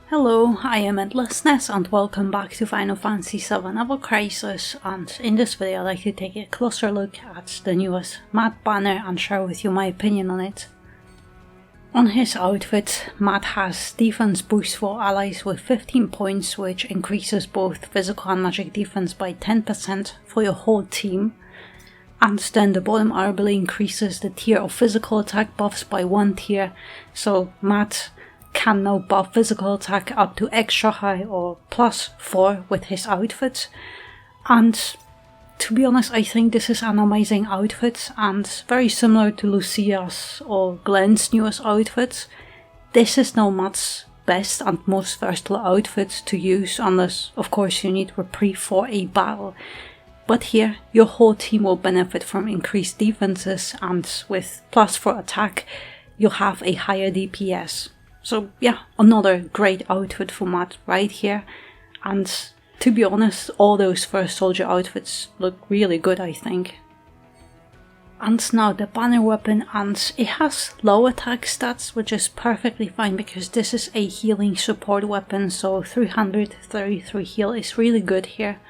Hello, I am Endlessness and welcome back to Final Fantasy VII Ever Crisis, and in this video I'd like to take a closer look at the newest Matt banner and share with you my opinion on it. On his outfit, Matt has defense boost for allies with 15 points, which increases both physical and magic defense by 10% for your whole team. And then the bottom ability increases the tier of physical attack buffs by 1 tier, so Matt can now buff physical attack up to extra high or +4 with his outfit. And to be honest, I think this is an amazing outfit and very similar to Lucia's or Glenn's newest outfits. This is now Matt's best and most versatile outfit to use, unless of course you need reprieve for a battle. But here your whole team will benefit from increased defenses, and with +4 attack you'll have a higher DPS. So yeah, another great outfit for Matt right here, and to be honest, all those first soldier outfits look really good, I think. And now the banner weapon, and it has low attack stats, which is perfectly fine because this is a healing support weapon, so 333 heal is really good here.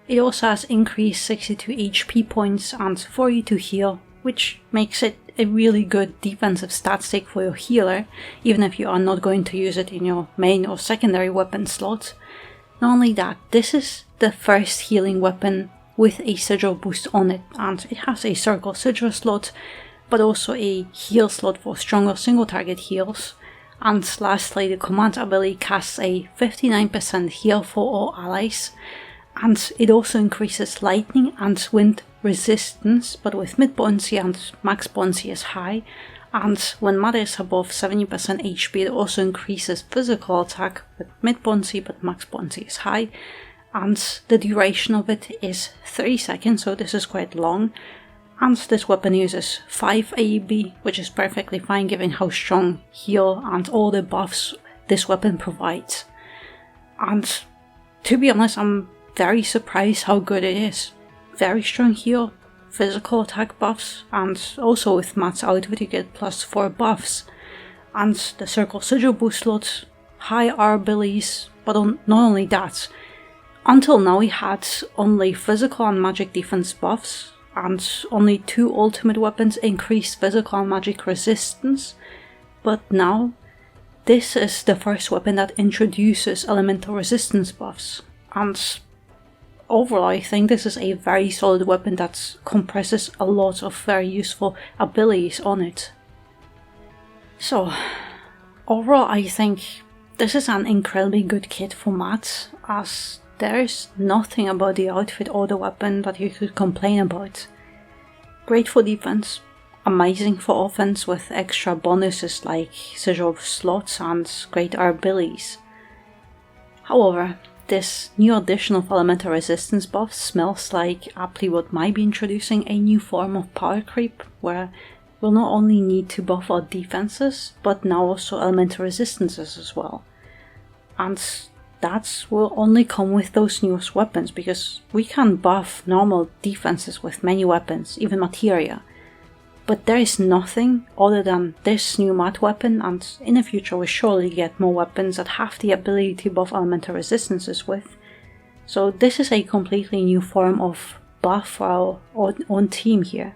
It also has increased 62 HP points and 42 heal, which makes it a really good defensive stat stick for your healer, even if you are not going to use it in your main or secondary weapon slot. Not only that, this is the first healing weapon with a sigil boost on it, and it has a circle sigil slot, but also a heal slot for stronger single target heals. And lastly, the command ability casts a 59% heal for all allies, and it also increases lightning and wind resistance, but with mid buoyancy and max buoyancy is high, and when Matt is above 70% HP it also increases physical attack with mid buoyancy but max buoyancy is high, and the duration of it is 30 seconds, so this is quite long, and this weapon uses 5 AEB, which is perfectly fine given how strong heal and all the buffs this weapon provides. And to be honest, I'm very surprised how good it is. Very strong heal, physical attack buffs, and also with Matt's outfit you get +4 buffs. And the circle sigil boost slot, high R abilities, but not only that. Until now he had only physical and magic defense buffs, and only 2 ultimate weapons increased physical and magic resistance. But now, this is the first weapon that introduces elemental resistance buffs. And overall, I think this is a very solid weapon that compresses a lot of very useful abilities on it. So, overall I think this is an incredibly good kit for Matt, as there is nothing about the outfit or the weapon that you could complain about. Great for defense, amazing for offense with extra bonuses like sigil slots and great abilities. However, this new addition of elemental resistance buffs smells like aptly what might be introducing a new form of power creep, where we'll not only need to buff our defenses, but now also elemental resistances as well. And that will only come with those newest weapons, because we can buff normal defenses with many weapons, even materia. But there is nothing other than this new Matt weapon, and in the future we'll surely get more weapons that have the ability to buff elemental resistances with. So this is a completely new form of buff for our own team here.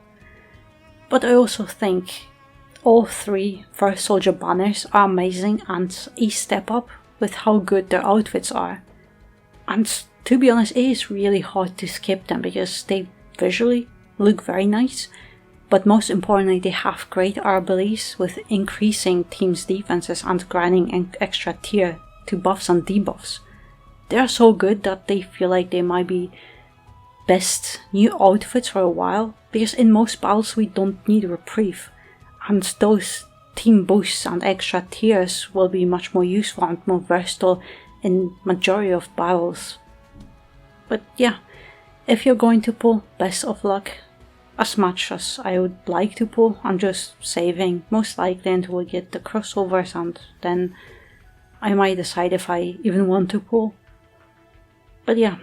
But I also think all 3 first soldier banners are amazing and a step up with how good their outfits are. And to be honest, it is really hard to skip them because they visually look very nice. But most importantly, they have great abilities with increasing teams' defenses and grinding an extra tier to buffs and debuffs. They are so good that they feel like they might be best new outfits for a while, because in most battles we don't need reprieve, and those team boosts and extra tiers will be much more useful and more versatile in majority of battles. But yeah, if you're going to pull, best of luck. As much as I would like to pull, I'm just saving most likely until we get the crossovers, and then I might decide if I even want to pull. But yeah.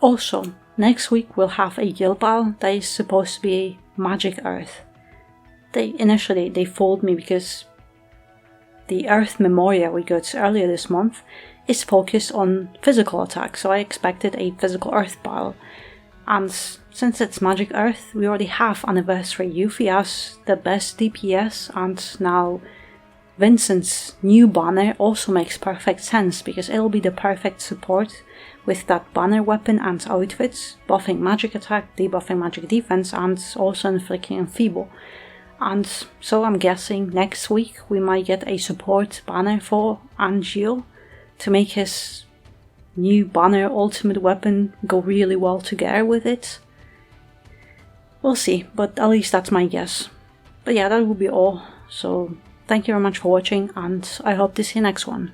Also, next week we'll have a guild battle that is supposed to be a Magic Earth. Initially they fooled me because the Earth Memoria we got earlier this month is focused on physical attacks, so I expected a physical Earth battle. And since it's Magic Earth, we already have Anniversary Yuffie as the best DPS, and now Vincent's new banner also makes perfect sense because it'll be the perfect support with that banner weapon and outfits, buffing magic attack, debuffing magic defense, and also inflicting enfeeble. And so I'm guessing next week we might get a support banner for Angeal to make his new banner ultimate weapon go really well together with it. We'll see, but at least that's my guess. But yeah, that will be all. So thank you very much for watching, and I hope to see you next one.